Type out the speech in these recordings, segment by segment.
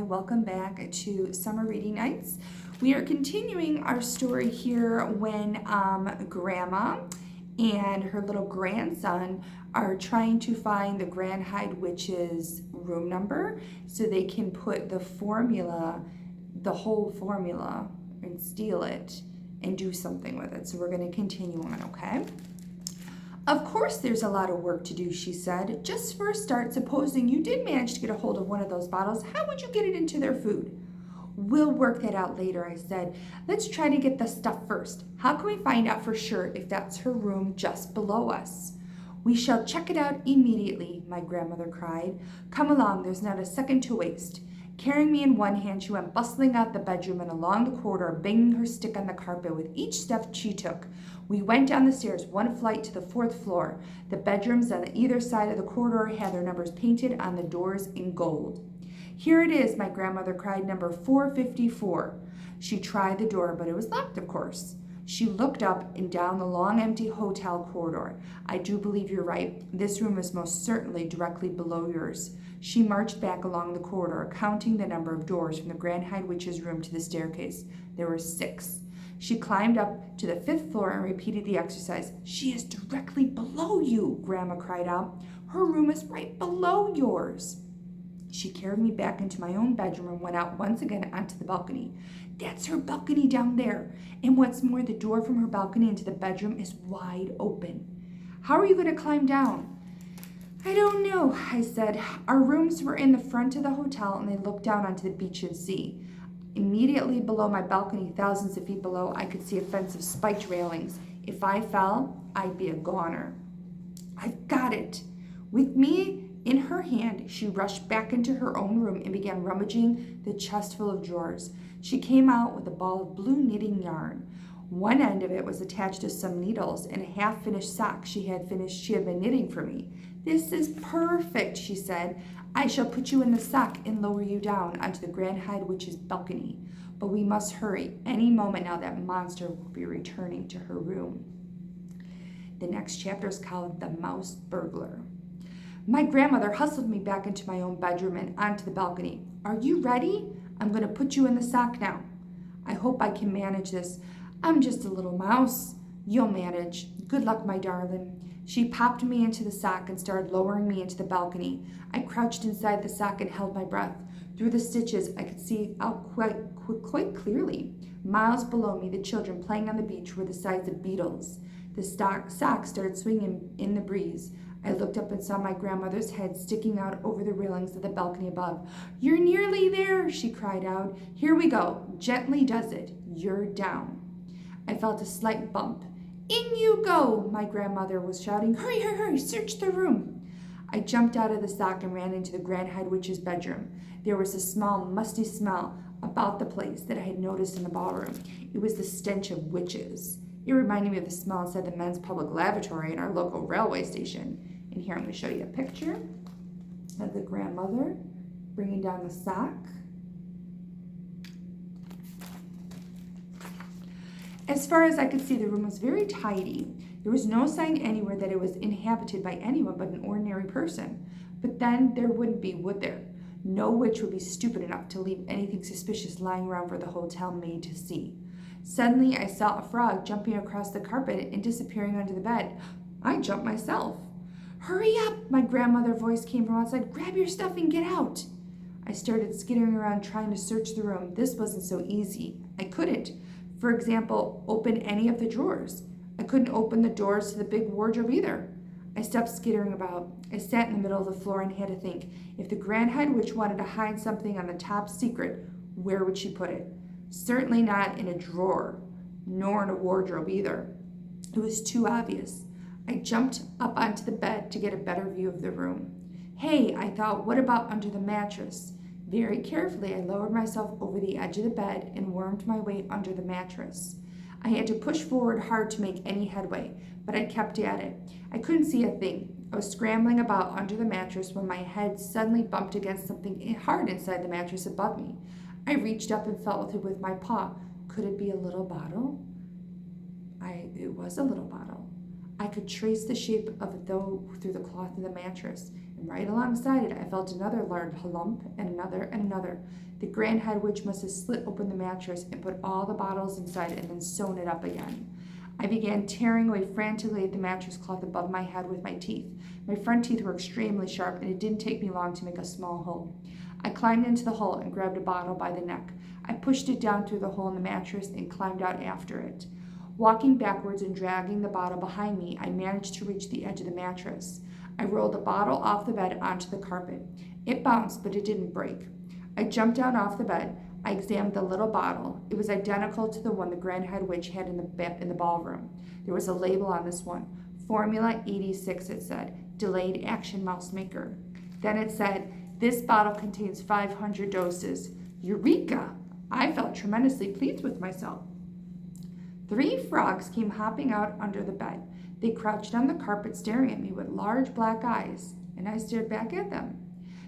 Hi, welcome back to Summer Reading Nights. We are continuing our story here when Grandma and her little grandson are trying to find the Grand Hide Witch's room number so they can put the formula, the whole formula, and steal it and do something with it. So we're going to continue on, okay? Of course there's a lot of work to do, she said. Just for a start, supposing you did manage to get a hold of one of those bottles, how would you get it into their food? We'll work that out later, I said. Let's try to get the stuff first. How can we find out for sure if that's her room just below us? We shall check it out immediately, my grandmother cried. Come along, there's not a second to waste. Carrying me in one hand, she went bustling out the bedroom and along the corridor, banging her stick on the carpet with each step she took. We went down the stairs, one flight to the fourth floor. The bedrooms on either side of the corridor had their numbers painted on the doors in gold. Here it is, my grandmother cried, number 454. She tried the door, but it was locked, of course. She looked up and down the long, empty hotel corridor. I do believe you're right. This room is most certainly directly below yours. She marched back along the corridor, counting the number of doors from the Grand Hide Witch's room to the staircase. There were 6. She climbed up to the 5th floor and repeated the exercise. She is directly below you, Grandma cried out. Her room is right below yours. She carried me back into my own bedroom and went out once again onto the balcony. That's her balcony down there. And what's more, the door from her balcony into the bedroom is wide open. How are you going to climb down? I don't know, I said. Our rooms were in the front of the hotel and they looked down onto the beach and sea. Immediately below my balcony, thousands of feet below, I could see a fence of spiked railings. If I fell, I'd be a goner. I've got it. With me in her hand, she rushed back into her own room and began rummaging the chest full of drawers. She came out with a ball of blue knitting yarn. One end of it was attached to some needles and a half-finished sock she had been knitting for me. This is perfect, she said. I shall put you in the sock and lower you down onto the Grand Hide Witch's balcony. But we must hurry. Any moment now that monster will be returning to her room. The next chapter is called The Mouse Burglar. My grandmother hustled me back into my own bedroom and onto the balcony. Are you ready? I'm going to put you in the sock now. I hope I can manage this. I'm just a little mouse. You'll manage. Good luck, my darling. She popped me into the sock and started lowering me into the balcony. I crouched inside the sock and held my breath. Through the stitches, I could see out quite clearly. Miles below me, the children playing on the beach were the size of beetles. The sock started swinging in the breeze. I looked up and saw my grandmother's head sticking out over the railings of the balcony above. You're nearly there, she cried out. Here we go. Gently does it. You're down. I felt a slight bump. In you go, my grandmother was shouting. Hurry, hurry, hurry, search the room. I jumped out of the sock and ran into the Grand Hide Witch's bedroom. There was a small, musty smell about the place that I had noticed in the ballroom. It was the stench of witches. It reminded me of the smell inside the men's public lavatory in our local railway station. And here I'm going to show you a picture of the grandmother bringing down the sock. As far as I could see, the room was very tidy. There was no sign anywhere that it was inhabited by anyone but an ordinary person. But then there wouldn't be, would there? No witch would be stupid enough to leave anything suspicious lying around for the hotel maid to see. Suddenly, I saw a frog jumping across the carpet and disappearing under the bed. I jumped myself. Hurry up, my grandmother's voice came from outside. Grab your stuff and get out. I started skittering around trying to search the room. This wasn't so easy. I couldn't. For example, open any of the drawers. I couldn't open the doors to the big wardrobe either. I stopped skittering about. I sat in the middle of the floor and had to think. If the Grand Hide Witch wanted to hide something on the top secret, where would she put it? Certainly not in a drawer, nor in a wardrobe either. It was too obvious. I jumped up onto the bed to get a better view of the room. Hey, I thought, what about under the mattress? Very carefully, I lowered myself over the edge of the bed and wormed my way under the mattress. I had to push forward hard to make any headway, but I kept at it. I couldn't see a thing. I was scrambling about under the mattress when my head suddenly bumped against something hard inside the mattress above me. I reached up and felt it with my paw. Could it be a little bottle? It was a little bottle. I could trace the shape of it though through the cloth of the mattress. And right alongside it, I felt another large lump, and another, and another. The Grand Head Witch must have slit open the mattress and put all the bottles inside and then sewn it up again. I began tearing away frantically at the mattress cloth above my head with my teeth. My front teeth were extremely sharp, and it didn't take me long to make a small hole. I climbed into the hole and grabbed a bottle by the neck. I pushed it down through the hole in the mattress and climbed out after it. Walking backwards and dragging the bottle behind me, I managed to reach the edge of the mattress. I rolled the bottle off the bed onto the carpet. It bounced, but it didn't break. I jumped down off the bed. I examined the little bottle. It was identical to the one the Grand Head Witch had in the ballroom. There was a label on this one. Formula 86, it said. Delayed action mouse maker. Then it said, this bottle contains 500 doses. Eureka! I felt tremendously pleased with myself. 3 frogs came hopping out under the bed. They crouched on the carpet staring at me with large black eyes, and I stared back at them.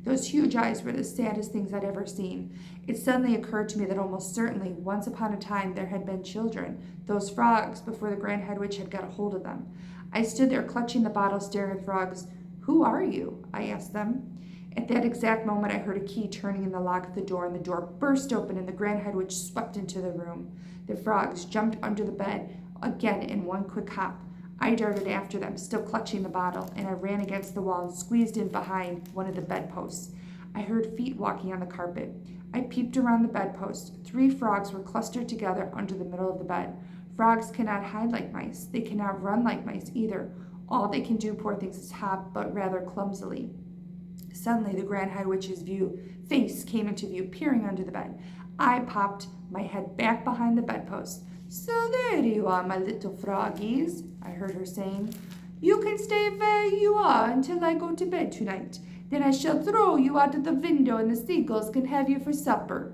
Those huge eyes were the saddest things I'd ever seen. It suddenly occurred to me that almost certainly, once upon a time, there had been children, those frogs, before the Grand Head Witch had got a hold of them. I stood there clutching the bottle, staring at the frogs. Who are you? I asked them. At that exact moment, I heard a key turning in the lock of the door, and the door burst open, and the Grand Head Witch swept into the room. The frogs jumped under the bed again in one quick hop. I darted after them, still clutching the bottle, and I ran against the wall and squeezed in behind one of the bedposts. I heard feet walking on the carpet. I peeped around the bedpost. 3 frogs were clustered together under the middle of the bed. Frogs cannot hide like mice. They cannot run like mice either. All they can do, poor things, is hop, but rather clumsily. Suddenly, the Grand Head Witch's face came into view, peering under the bed. I popped my head back behind the bedpost. So there you are, my little froggies, I heard her saying. You can stay where you are until I go to bed tonight. Then I shall throw you out of the window, and the seagulls can have you for supper.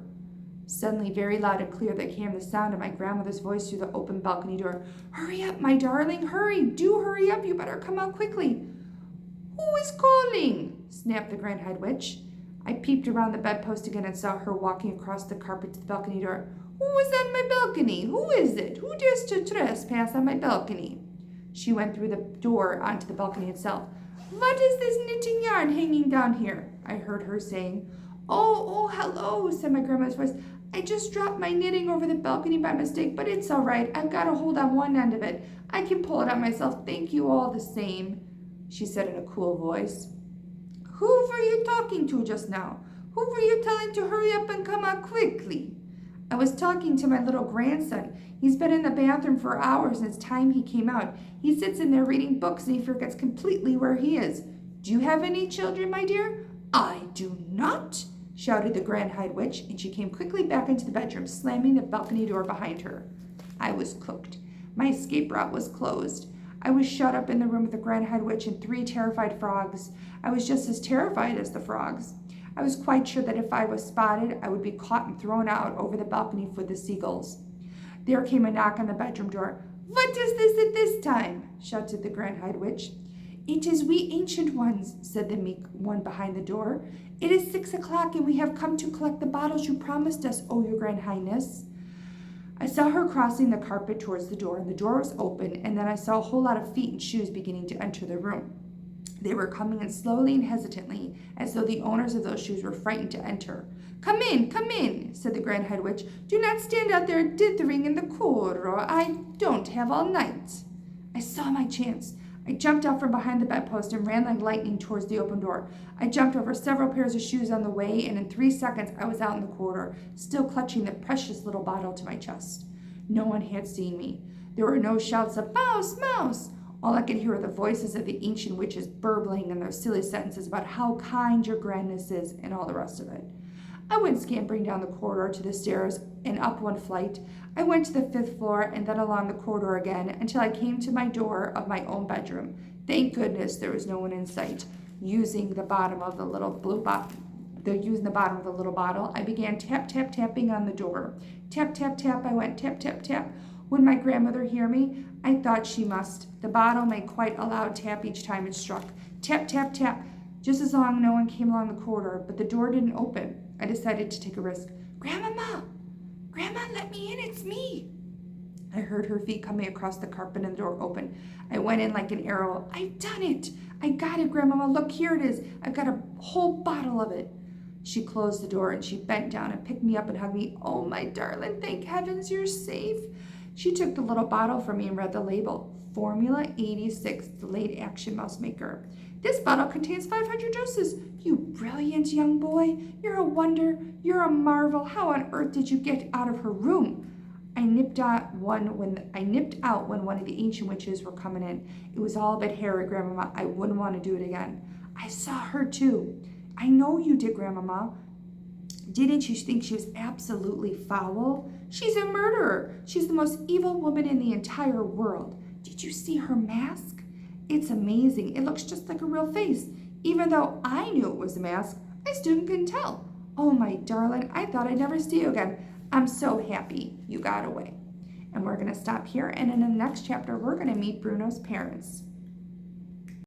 Suddenly, very loud and clear, there came the sound of my grandmother's voice through the open balcony door. Hurry up, my darling, hurry! Do hurry up, you better come out quickly. Who is calling? Snapped the Grand Head Witch. I peeped around the bedpost again and saw her walking across the carpet to the balcony door. Who is on my balcony? Who is it? Who dares to trespass on my balcony? She went through the door onto the balcony itself. What is this knitting yarn hanging down here? I heard her saying. Oh, hello, said my grandmother's voice. I just dropped my knitting over the balcony by mistake, but it's all right. I've got a hold on one end of it. I can pull it out myself. Thank you all the same, she said in a cool voice. Who were you talking to just now? Who were you telling to hurry up and come out quickly? I was talking to my little grandson. He's been in the bathroom for hours, and it's time he came out. He sits in there reading books, and he forgets completely where he is. Do you have any children, my dear? I do not, shouted the Grand Head Witch, and she came quickly back into the bedroom, slamming the balcony door behind her. I was cooked. My escape route was closed. I was shut up in the room with the Grand Head Witch and 3 terrified frogs. I was just as terrified as the frogs. I was quite sure that if I was spotted, I would be caught and thrown out over the balcony for the seagulls. There came a knock on the bedroom door. What is this at this time? Shouted the Grand Head Witch. It is we ancient ones, said the meek one behind the door. It is 6 o'clock, and we have come to collect the bottles you promised us, O your Grand Highness. I saw her crossing the carpet towards the door, and the door was open, and then I saw a whole lot of feet and shoes beginning to enter the room. They were coming in slowly and hesitantly, as though the owners of those shoes were frightened to enter. Come in, said the Grand Head Witch. Do not stand out there dithering in the corridor. I don't have all night. I saw my chance. I jumped out from behind the bedpost and ran like lightning towards the open door. I jumped over several pairs of shoes on the way, and in 3 seconds I was out in the corridor, still clutching the precious little bottle to my chest. No one had seen me. There were no shouts of, Mouse, Mouse! All I could hear were the voices of the ancient witches burbling in their silly sentences about how kind your grandness is and all the rest of it. I went scampering down the corridor to the stairs and up one flight. I went to the 5th floor and then along the corridor again until I came to my door of my own bedroom. Thank goodness there was no one in sight. Using the bottom of the little bottle, I began tapping on the door. Tap, tap, tap, I went tap, tap, tap. Would my grandmother hear me? I thought she must. The bottle made quite a loud tap each time it struck. Tap, tap, tap. Just as long no one came along the corridor, but the door didn't open. I decided to take a risk. Grandma, let me in, it's me. I heard her feet coming across the carpet and the door opened. I went in like an arrow. I've done it. I got it, Grandmama. Look, here it is. I've got a whole bottle of it. She closed the door and she bent down and picked me up and hugged me. Oh, my darling, thank heavens you're safe. She took the little bottle from me and read the label. Formula 86 Delayed Action Mouse Maker. This bottle contains 500 doses. You brilliant young boy. You're a wonder. You're a marvel. How on earth did you get out of her room? I nipped out when one of the ancient witches were coming in. It was all a bit hairy, Grandmama. I wouldn't want to do it again. I saw her too. I know you did, Grandmama. Didn't you think she was absolutely foul? She's a murderer. She's the most evil woman in the entire world. Did you see her mask? It's amazing. It looks just like a real face. Even though I knew it was a mask, I still couldn't tell. Oh, my darling, I thought I'd never see you again. I'm so happy you got away. And we're going to stop here, and in the next chapter, we're going to meet Bruno's parents.